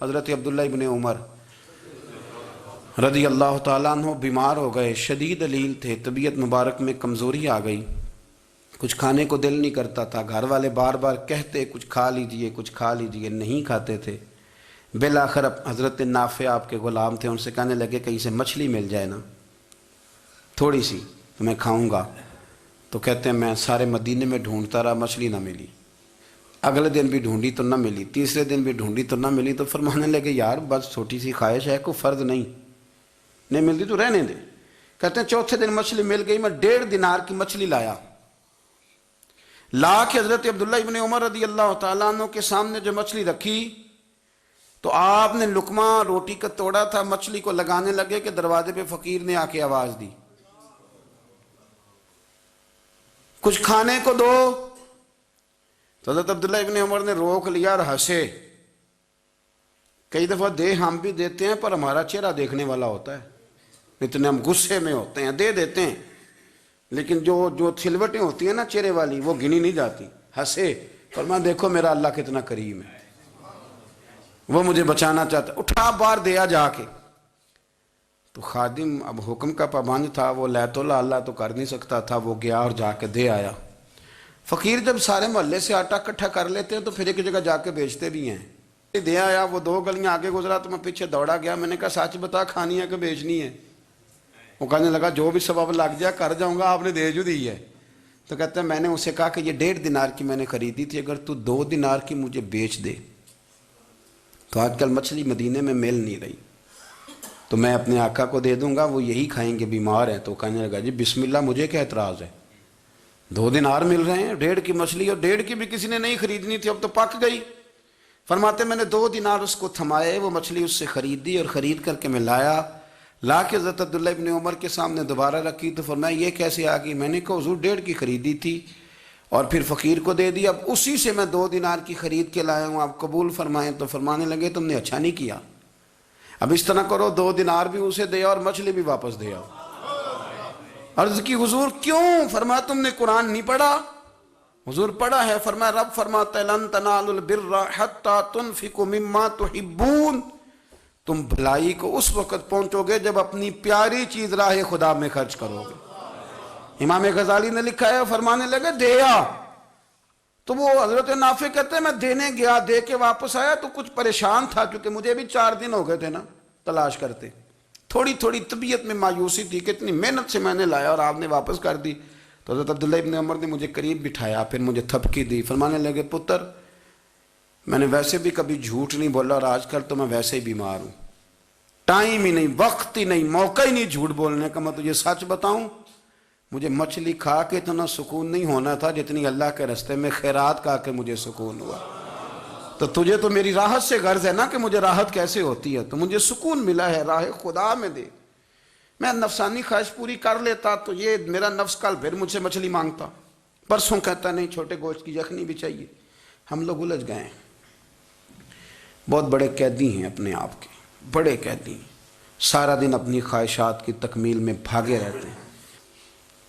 حضرت عبداللہ ابن عمر رضی اللہ تعالیٰ عنہ بیمار ہو گئے، شدید علیل تھے، طبیعت مبارک میں کمزوری آ گئی، کچھ کھانے کو دل نہیں کرتا تھا، گھر والے بار بار کہتے کچھ کھا لیجئے کچھ کھا لیجئے، نہیں کھاتے تھے۔ بالآخر حضرت نافع آپ کے غلام تھے، ان سے کہنے لگے کہیں سے مچھلی مل جائے نا تھوڑی سی تو میں کھاؤں گا۔ تو کہتے ہیں میں سارے مدینے میں ڈھونڈتا رہا، مچھلی نہ ملی، اگلے دن بھی ڈھونڈی تو نہ ملی، تیسرے دن بھی ڈھونڈی تو نہ ملی، تو فرمانے لگے یار بس چھوٹی سی خواہش ہے، کوئی فرض نہیں ملتی تو رہنے دے۔ کہتے ہیں چوتھے دن مچھلی مل گئی، میں 1.5 دینار کی مچھلی لایا، لا کے حضرت عبداللہ ابن عمر رضی اللہ تعالیٰ عنہ کے سامنے جو مچھلی رکھی تو آپ نے لقمہ روٹی کا توڑا تھا، مچھلی کو لگانے لگے کہ دروازے پہ فقیر نے آ کے آواز دی کچھ کھانے کو دو۔ تو حضرت عبداللہ ابن عمر نے روک لیا اور ہنسے۔ کئی دفعہ دے ہم بھی دیتے ہیں پر ہمارا چہرہ دیکھنے والا ہوتا ہے، اتنے ہم غصے میں ہوتے ہیں، دے دیتے ہیں، لیکن جو سلوٹیں ہوتی ہیں نا چہرے والی وہ گنی نہیں جاتی۔ ہنسے، فرمایا دیکھو میرا اللہ کتنا کریم ہے، وہ مجھے بچانا چاہتا ہے، اٹھا بار دیا جا کے۔ تو خادم اب حکم کا پابند تھا، وہ لیت اللہ تو کر نہیں سکتا تھا، وہ گیا اور جا کے دے آیا۔ فقیر جب سارے محلے سے آٹا اکٹھا کر لیتے ہیں تو پھر ایک جگہ جا کے بیچتے بھی ہیں۔ دے آیا، وہ 2 گلیاں آگے گزرا تو میں پیچھے دوڑا گیا، میں نے کہا سچ بتا کھانی ہے کہ بیچنی ہے؟ وہ کہنے لگا جو بھی سبب لگ جائے کر جاؤں گا، آپ نے دے جو دی ہے۔ تو کہتے ہیں میں نے اسے کہا کہ یہ 1.5 دینار کی میں نے خریدی تھی، اگر تو 2 دینار کی مجھے بیچ دے تو آج کل مچھلی مدینے میں مل نہیں رہی، تو میں اپنے آقا کو دے دوں گا، وہ یہی کھائیں گے، بیمار ہیں۔ تو کہنے لگا جی بسم اللہ، مجھے کیا اعتراض ہے، 2 دینار مل رہے ہیں، 1.5 کی مچھلی، اور 1.5 کی بھی کسی نے نہیں خریدنی تھی، اب تو پک گئی۔ فرماتے میں نے 2 دینار اس کو تھمائے، وہ مچھلی اس سے خریدی اور خرید کر کے میں لا کے حضرت عبداللہ ابن عمر کے سامنے دوبارہ رکھی۔ تو فرمایا یہ کیسے آ گئی؟ میں نے کہا حضور 1.5 کی خریدی تھی اور پھر فقیر کو دے دی، اب اسی سے میں 2 دینار کی خرید کے لایا ہوں، آپ قبول فرمائیں۔ تو فرمانے لگے تم نے اچھا نہیں کیا، اب اس طرح کرو 2 دینار بھی اسے دے اور مچھلی بھی واپس دے آؤ۔ عرض کی حضور کیوں؟ فرمایا تم نے قرآن نہیں پڑھا؟ حضور پڑھا ہے۔ فرمایا رب فرماتا ہے لن تنالوا البر حتی تنفقوا مما تحبون، تم بھلائی کو اس وقت پہنچو گے جب اپنی پیاری چیز راہ خدا میں خرچ کرو گے۔ امام غزالی نے لکھا ہے، فرمانے لگے دیا، تو وہ حضرت نافع کہتے ہیں میں دینے گیا، دے کے واپس آیا تو کچھ پریشان تھا کیونکہ مجھے بھی 4 دن ہو گئے تھے نا تلاش کرتے، تھوڑی طبیعت میں مایوسی تھی کہ اتنی محنت سے میں نے لایا اور آپ نے واپس کر دی۔ تو حضرت عبداللہ ابن عمر نے مجھے قریب بٹھایا، پھر مجھے تھپکی دی، فرمانے لگے پتر میں نے ویسے بھی کبھی جھوٹ نہیں بولا اور آج کل تو میں ویسے ہی بیمار ہوں، ٹائم ہی نہیں، وقت ہی نہیں، موقع ہی نہیں جھوٹ بولنے کا، میں تجھے سچ بتاؤں مجھے مچھلی کھا کے اتنا سکون نہیں ہونا تھا جتنی اللہ کے راستے میں خیرات کھا کے مجھے سکون ہوا۔ تو تجھے تو میری راحت سے غرض ہے نا کہ مجھے راحت کیسے ہوتی ہے، تو مجھے سکون ملا ہے راہ خدا میں دے، میں نفسانی خواہش پوری کر لیتا تو یہ میرا نفس کل پھر مجھ سے مچھلی مانگتا، پرسوں کہتا نہیں چھوٹے گوشت کی یخنی بھی چاہیے۔ ہم لوگ الجھ گئے ہیں، بہت بڑے قیدی ہیں اپنے آپ کے، بڑے قیدی ہیں، سارا دن اپنی خواہشات کی تکمیل میں بھاگے رہتے ہیں،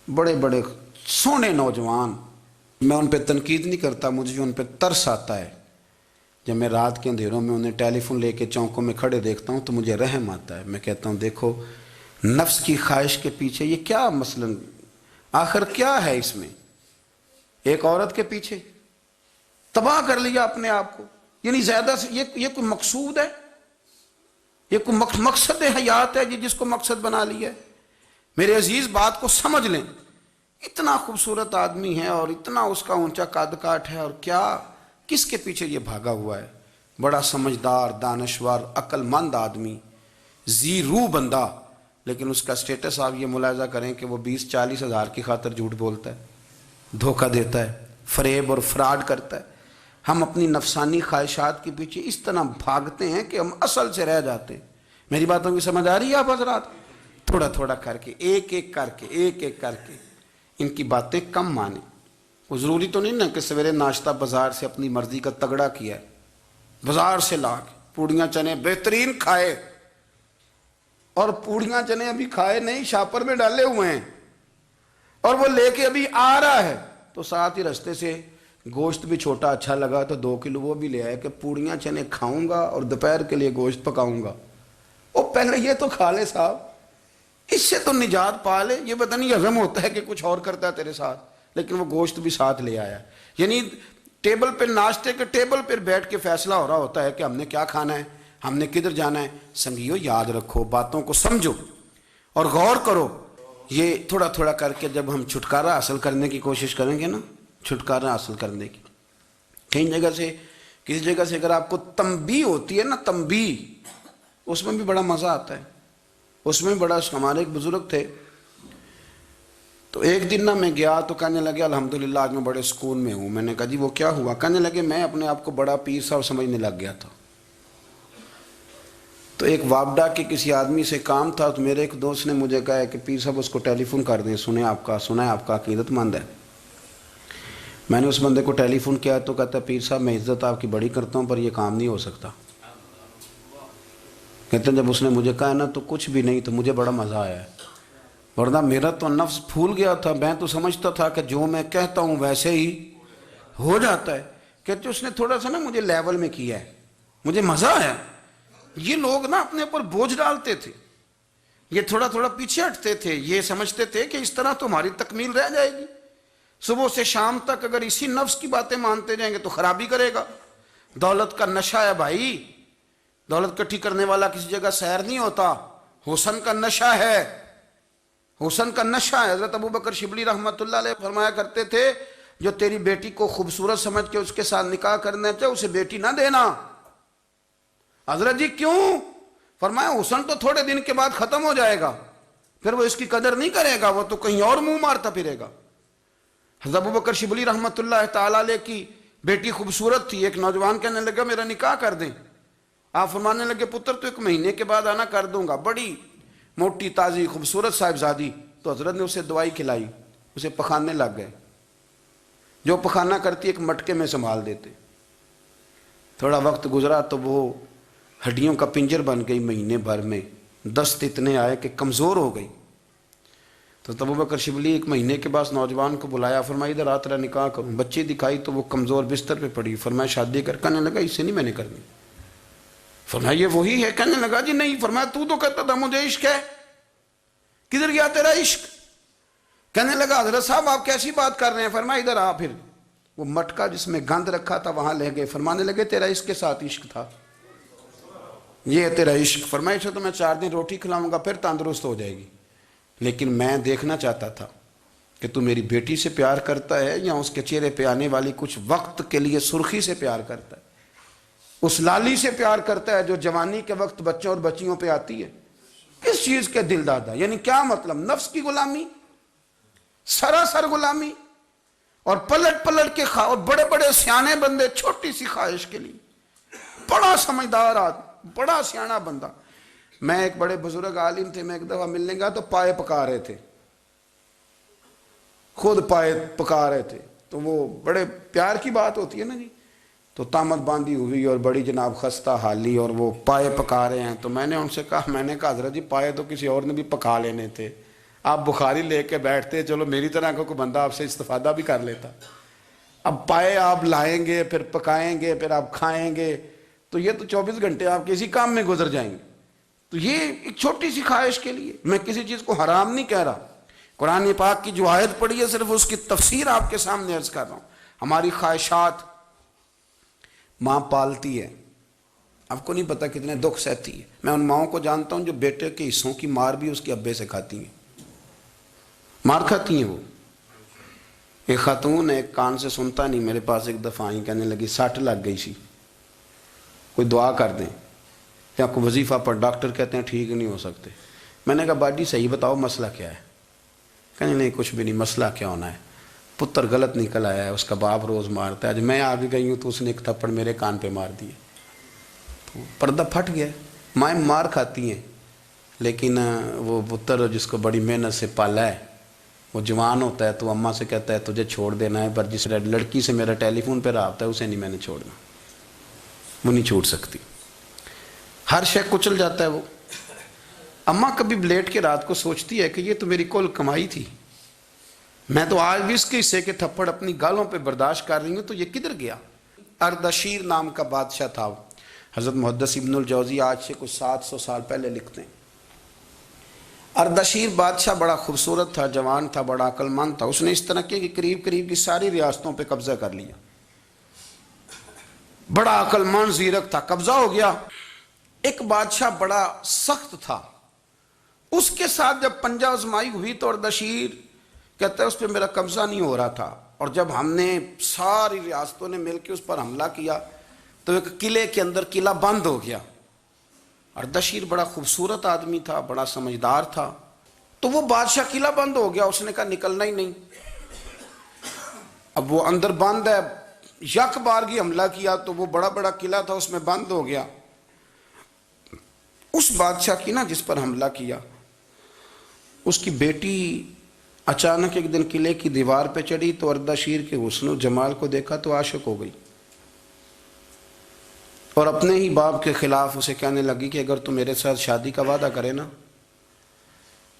بڑے بڑے سونے نوجوان۔ میں ان پہ تنقید نہیں کرتا، مجھے ان پہ ترس آتا ہے، جب میں رات کے اندھیروں میں انہیں ٹیلی فون لے کے چوکوں میں کھڑے دیکھتا ہوں تو مجھے رحم آتا ہے۔ میں کہتا ہوں دیکھو نفس کی خواہش کے پیچھے یہ کیا مثلاً آخر کیا ہے اس میں، ایک عورت کے پیچھے تباہ کر لیا اپنے آپ کو، یعنی زیادہ سے یہ کوئی مقصود ہے، یہ کوئی مقصد حیات ہے جس کو مقصد بنا لیا ہے؟ میرے عزیز بات کو سمجھ لیں، اتنا خوبصورت آدمی ہے اور اتنا اس کا اونچا قد کاٹ ہے، اور کیا کس کے پیچھے یہ بھاگا ہوا ہے؟ بڑا سمجھدار، دانشور، عقل مند آدمی، ذی روح بندہ، لیکن اس کا سٹیٹس آپ یہ ملاحظہ کریں کہ وہ 20-40 ہزار کی خاطر جھوٹ بولتا ہے، دھوکہ دیتا ہے، فریب اور فراڈ کرتا ہے۔ ہم اپنی نفسانی خواہشات کے پیچھے اس طرح بھاگتے ہیں کہ ہم اصل سے رہ جاتے ہیں۔ میری باتوں کی سمجھ آ رہی ہے آپ حضرات؟ تھوڑا تھوڑا کر کے، ایک ایک کر کے ان کی باتیں کم مانیں۔ وہ ضروری تو نہیں نا کہ سویرے ناشتہ بازار سے اپنی مرضی کا تگڑا کیا ہے، بازار سے لا کے پوڑیاں چنے بہترین کھائے، اور پوڑیاں چنے ابھی کھائے نہیں، شاپر میں ڈالے ہوئے ہیں، اور وہ لے کے ابھی آ رہا ہے تو ساتھ ہی رستے سے گوشت بھی چھوٹا اچھا لگا تو 2 کلو وہ بھی لے آئے کہ پوڑیاں چنے کھاؤں گا اور دوپہر کے لیے گوشت پکاؤں گا۔ وہ پہلے یہ تو کھا لے صاحب، اس سے تو نجات پا لے۔ یہ پتہ نہیں ہضم ہوتا ہے کہ کچھ اور کرتا ہے تیرے ساتھ، لیکن وہ گوشت بھی ساتھ لے آیا۔ یعنی ٹیبل پہ، ناشتے کے ٹیبل پر بیٹھ کے فیصلہ ہو رہا ہوتا ہے کہ ہم نے کیا کھانا ہے، ہم نے کدھر جانا ہے۔ سنگیو یاد رکھو، باتوں کو سمجھو اور غور کرو۔ یہ تھوڑا تھوڑا کر کے جب ہم چھٹکارا حاصل کرنے کی کوشش کریں گے نا، چھٹکارا حاصل کرنے کی، کہیں جگہ سے، کسی جگہ سے اگر آپ کو تنبیہ ہوتی ہے نا، تنبیہ، اس میں بھی بڑا مزہ آتا ہے۔ اس میں بڑا، ہمارے ایک بزرگ تھے، تو ایک دن نا میں گیا تو کہنے لگے الحمدللہ آج میں بڑے سکون میں ہوں۔ میں نے کہا جی وہ کیا ہوا؟ کہنے لگے میں اپنے آپ کو بڑا پیر صاحب سمجھنے لگ گیا تھا، تو ایک وابڈا کے کسی آدمی سے کام تھا، تو میرے ایک دوست نے مجھے کہا کہ پیر صاحب اس کو ٹیلی فون کر دیں، سنا ہے آپ کا عقیدت مند ہے۔ میں نے اس بندے کو ٹیلی فون کیا تو کہتا پیر صاحب میں عزت آپ کی بڑی کرتا ہوں پر یہ کام نہیں ہو سکتا۔ کہتے ہیں جب اس نے مجھے کہا نا تو کچھ بھی نہیں، تو مجھے بڑا مزہ آیا ہے، ورنہ میرا تو نفس پھول گیا تھا۔ میں تو سمجھتا تھا کہ جو میں کہتا ہوں ویسے ہی ہو جاتا ہے۔ کہتے اس نے تھوڑا سا نا مجھے لیول میں کیا ہے، مجھے مزہ آیا۔ یہ لوگ نا اپنے اوپر بوجھ ڈالتے تھے، یہ تھوڑا تھوڑا پیچھے ہٹتے تھے، یہ سمجھتے تھے کہ اس طرح تو ہماری تکمیل رہ جائے گی۔ صبح سے شام تک اگر اسی نفس کی باتیں مانتے جائیں گے تو خرابی کرے گا۔ دولت کا نشہ ہے بھائی، دولت کٹھی کرنے والا کسی جگہ سیر نہیں ہوتا، حسن کا نشہ ہے، حسن کا نشہ ہے۔ حضرت ابوبکر شبلی رحمۃ اللہ علیہ فرمایا کرتے تھے جو تیری بیٹی کو خوبصورت سمجھ کے اس کے ساتھ نکاح کرنا چاہے اسے بیٹی نہ دینا۔ حضرت جی کیوں؟ فرمایا حسن تو تھوڑے دن کے بعد ختم ہو جائے گا، پھر وہ اس کی قدر نہیں کرے گا، وہ تو کہیں اور منہ مارتا پھرے گا۔ حضرت ابوبکر شبلی رحمۃ اللہ تعالی علیہ کی بیٹی خوبصورت تھی، ایک نوجوان کہنے لگا میرا نکاح کر دیں۔ آپ فرمانے لگے پتر تو 1 مہینے کے بعد آنا، کر دوں گا۔ بڑی موٹی تازی خوبصورت صاحبزادی، تو حضرت نے اسے دوائی کھلائی، اسے پخانے لگ گئے۔ جو پخانہ کرتی ایک مٹکے میں سنبھال دیتے۔ تھوڑا وقت گزرا تو وہ ہڈیوں کا پنجر بن گئی، مہینے بھر میں دست اتنے آئے کہ کمزور ہو گئی۔ تو ابوبکر شبلی 1 مہینے کے بعد نوجوان کو بلایا، فرمایا ادھر آ تیرا نکاح کروں۔ بچی دکھائی تو وہ کمزور بستر پہ پڑی، فرمایا شادی کر۔ کہنے لگا اس سے نہیں میں نے کرنی۔ فرمایا یہ وہی ہے؟ کہنے لگا جی نہیں۔ فرمایا تو کہتا تھا مجھے عشق ہے، کدھر گیا تیرا عشق؟ کہنے لگا حضرت صاحب آپ کیسی بات کر رہے ہیں؟ فرمایا ادھر آ۔ پھر وہ مٹکا جس میں گند رکھا تھا وہاں لے گئے، فرمانے لگے تیرا اس کے ساتھ عشق تھا، یہ ہے تیرا عشق۔ فرمایا اسے تو میں 4 دن روٹی کھلاؤں گا پھر تندرست ہو جائے گی، لیکن میں دیکھنا چاہتا تھا کہ تو میری بیٹی سے پیار کرتا ہے یا اس کے چہرے پہ آنے والی کچھ وقت کے لیے سرخی سے پیار کرتا ہے، اس لالی سے پیار کرتا ہے جو جوانی کے وقت بچوں اور بچیوں پہ آتی ہے۔ کس چیز کے دل دادا؟ یعنی کیا مطلب؟ نفس کی غلامی، سراسر غلامی، اور پلٹ پلٹ کے اور بڑے بڑے سیانے بندے چھوٹی سی خواہش کے لیے۔ بڑا سمجھدار آدمی، بڑا سیانا بندہ۔ میں ایک بڑے بزرگ عالم تھے، میں ایک دفعہ ملنے گیا تو پائے پکا رہے تھے، خود پائے پکا رہے تھے، تو وہ بڑے پیار کی بات ہوتی ہے نا جی، تو تامت باندھی ہوئی اور بڑی جناب خستہ حالی، اور وہ پائے پکا رہے ہیں۔ تو میں نے ان سے کہا حضرت جی پائے تو کسی اور نے بھی پکا لینے تھے، آپ بخاری لے کے بیٹھتے، چلو میری طرح کا کوئی بندہ آپ سے استفادہ بھی کر لیتا۔ اب پائے آپ لائیں گے، پھر پکائیں گے، پھر آپ کھائیں گے، تو یہ تو 24 گھنٹے آپ کسی کام میں گزر جائیں گے۔ تو یہ ایک چھوٹی سی خواہش کے لیے، میں کسی چیز کو حرام نہیں کہہ رہا، قرآن پاک کی جو آیت پڑھی ہے صرف اس کی تفسیر آپ کے سامنے عرض کر رہا ہوں۔ ہماری خواہشات ماں پالتی ہے، آپ کو نہیں پتا کتنے دکھ سہتی ہے۔ میں ان ماؤں کو جانتا ہوں جو بیٹے کے حصوں کی مار بھی اس کے ابے سے کھاتی ہیں، مار کھاتی ہیں وہ۔ ایک خاتون ہے، ایک کان سے سنتا نہیں، میرے پاس ایک دفعہ آئی، کہنے لگی 60 لگ گئی سی، کوئی دعا کر دیں یا کوئی وظیفہ پر، ڈاکٹر کہتے ہیں ٹھیک نہیں ہو سکتے۔ میں نے کہا باجی صحیح بتاؤ مسئلہ کیا ہے؟ کہنے نہیں کچھ بھی نہیں، مسئلہ کیا ہونا ہے، پتر غلط نکل آیا ہے، اس کا باپ روز مارتا ہے، آج میں آگے گئی ہوں تو اس نے ایک تھپڑ میرے کان پہ مار دیے، تو پردہ پھٹ گیا۔ مائیں مار کھاتی ہیں، لیکن وہ پتر جس کو بڑی محنت سے پالا ہے وہ جوان ہوتا ہے تو اماں سے کہتا ہے تجھے چھوڑ دینا ہے، پر جس لڑکی سے میرا ٹیلی فون پہ رابطہ ہے اسے نہیں میں نے چھوڑنا، وہ نہیں چھوڑ سکتی، ہر شے کچل جاتا ہے وہ۔ اماں کبھی لیٹ کے رات کو سوچتی ہے کہ یہ تو میری کل کمائی تھی، میں تو آج بھی اس کے حصے کے تھپڑ اپنی گالوں پہ برداشت کر رہی ہوں، تو یہ کدھر گیا؟ اردشیر نام کا بادشاہ تھا، حضرت محدث ابن الجوزی آج سے کچھ 700 سال پہلے لکھتے ہیں۔ اردشیر بادشاہ بڑا خوبصورت تھا، جوان تھا، بڑا عقل مند تھا۔ اس نے اس طرح کہ قریب کی ساری ریاستوں پہ قبضہ کر لیا۔ بڑا عقل مند زیرک تھا، قبضہ ہو گیا۔ ایک بادشاہ بڑا سخت تھا، اس کے ساتھ جب پنجہ آزمائی ہوئی تو اردشیر کہتا ہے اس پہ میرا قبضہ نہیں ہو رہا تھا، اور جب ہم نے ساری ریاستوں نے مل کے اس پر حملہ کیا تو ایک قلعے کے اندر قلعہ بند ہو گیا۔ اردشیر بڑا خوبصورت آدمی تھا، بڑا سمجھدار تھا، تو وہ بادشاہ قلعہ بند ہو گیا، اس نے کہا نکلنا ہی نہیں۔ اب وہ اندر بند ہے، یک بارگی حملہ کیا تو وہ بڑا قلعہ تھا، اس میں بند ہو گیا۔ اس بادشاہ کی نا جس پر حملہ کیا، اس کی بیٹی اچانک ایک دن قلعے کی دیوار پہ چڑھی تو اردشیر کے حسن و جمال کو دیکھا تو عاشق ہو گئی، اور اپنے ہی باپ کے خلاف اسے کہنے لگی کہ اگر تو میرے ساتھ شادی کا وعدہ کرے نا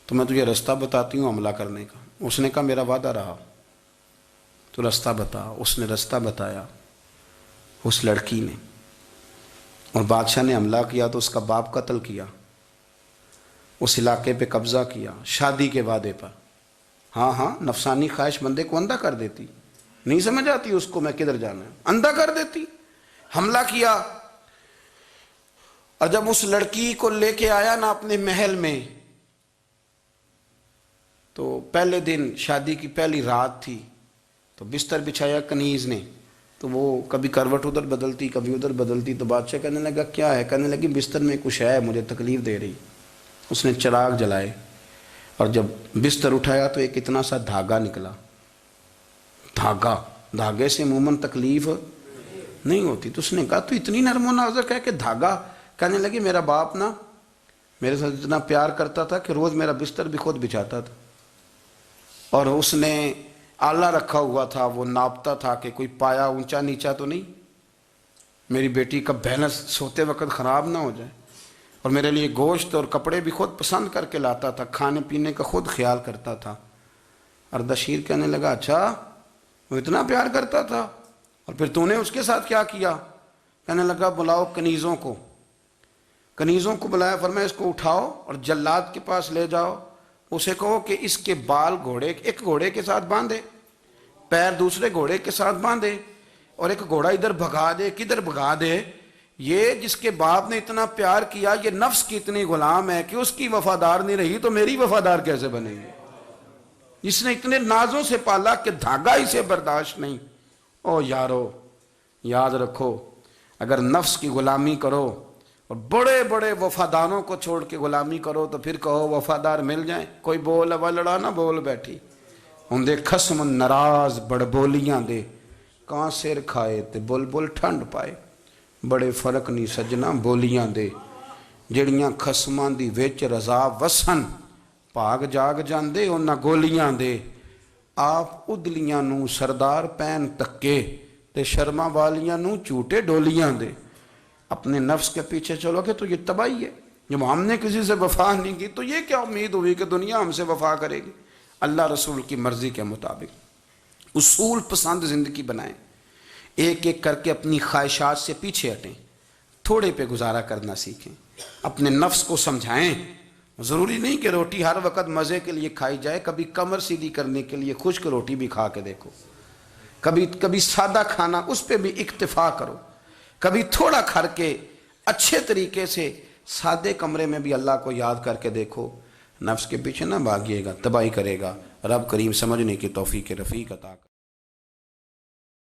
تو میں تجھے رستہ بتاتی ہوں حملہ کرنے کا۔ اس نے کہا میرا وعدہ رہا، تو رستہ بتا۔ اس نے رستہ بتایا اس لڑکی نے، اور بادشاہ نے حملہ کیا تو اس کا باپ قتل کیا، اس علاقے پہ قبضہ کیا شادی کے وعدے پر۔ ہاں نفسانی خواہش بندے کو اندھا کر دیتی، نہیں سمجھ آتی اس کو میں کدھر جانا ہے، اندھا کر دیتی۔ حملہ کیا، اور جب اس لڑکی کو لے کے آیا نا اپنے محل میں، تو پہلے دن شادی کی پہلی رات تھی، تو بستر بچھایا کنیز نے، تو وہ کبھی کروٹ ادھر بدلتی کبھی ادھر بدلتی، تو بادشاہ کہنے لگا کیا ہے؟ کہنے لگی بستر میں کچھ ہے، مجھے تکلیف دے رہی۔ اس نے چراغ جلائے اور جب بستر اٹھایا تو ایک اتنا سا دھاگا نکلا۔ دھاگے سے عموماً تکلیف نہیں ہوتی، تو اس نے کہا تو اتنی نرم و نازک ہے کہ دھاگا؟ کہنے لگی میرا باپ نا میرے ساتھ اتنا پیار کرتا تھا کہ روز میرا بستر بھی خود بچھاتا تھا، اور اس نے آلہ رکھا ہوا تھا، وہ ناپتا تھا کہ کوئی پایا اونچا نیچا تو نہیں، میری بیٹی کا بیلنس سوتے وقت خراب نہ ہو جائے، اور میرے لیے گوشت اور کپڑے بھی خود پسند کر کے لاتا تھا، کھانے پینے کا خود خیال کرتا تھا۔ اردشیر کہنے لگا اچھا وہ اتنا پیار کرتا تھا، اور پھر تو نے اس کے ساتھ کیا کیا؟ کہنے لگا بلاؤ کنیزوں کو بلایا، فرمایا اس کو اٹھاؤ اور جلاد کے پاس لے جاؤ، اسے کہو کہ اس کے بال ایک گھوڑے کے ساتھ باندھے، پیر دوسرے گھوڑے کے ساتھ باندھے، اور ایک گھوڑا ادھر بھگا دے، کدھر بھگا دے، یہ جس کے باپ نے اتنا پیار کیا یہ نفس کی اتنی غلام ہے کہ اس کی وفادار نہیں رہی تو میری وفادار کیسے بنے گی؟ اس نے اتنے نازوں سے پالا کہ دھاگا اسے برداشت نہیں۔ او یارو یاد رکھو، اگر نفس کی غلامی کرو اور بڑے بڑے وفاداروں کو چھوڑ کے غلامی کرو تو پھر کہو وفادار مل جائیں، کوئی بول اب لڑا نہ بول بیٹھی ہوں دے خصم ناراض بڑ بولیاں دے، کہاں سر کھائے تے بلبل ٹھنڈ پائے، بڑے فرق نہیں سجنا بولیاں دے، جڑیاں خصماں دی وچ رضا وسن، پاگ جاگ جاندے انہاں گولیاں دے، آپ ادلیاں نو سردار پین تکے تے شرما والیاں نو چوٹے ڈولیاں دے۔ اپنے نفس کے پیچھے چلو گے تو یہ تباہی ہے۔ جب ہم نے کسی سے وفا نہیں کی تو یہ کیا امید ہوئی کہ دنیا ہم سے وفا کرے گی؟ اللہ رسول کی مرضی کے مطابق اصول پسند زندگی بنائیں، ایک ایک کر کے اپنی خواہشات سے پیچھے ہٹیں، تھوڑے پہ گزارا کرنا سیکھیں، اپنے نفس کو سمجھائیں۔ ضروری نہیں کہ روٹی ہر وقت مزے کے لیے کھائی جائے، کبھی کمر سیدھی کرنے کے لیے خشک روٹی بھی کھا کے دیکھو، کبھی سادہ کھانا اس پہ بھی اکتفا کرو، کبھی تھوڑا کھا کے اچھے طریقے سے سادے کمرے میں بھی اللہ کو یاد کر کے دیکھو۔ نفس کے پیچھے نہ بھاگیے گا، تباہی کرے گا۔ رب کریم سمجھنے کی توفیق رفیق عطا کرے۔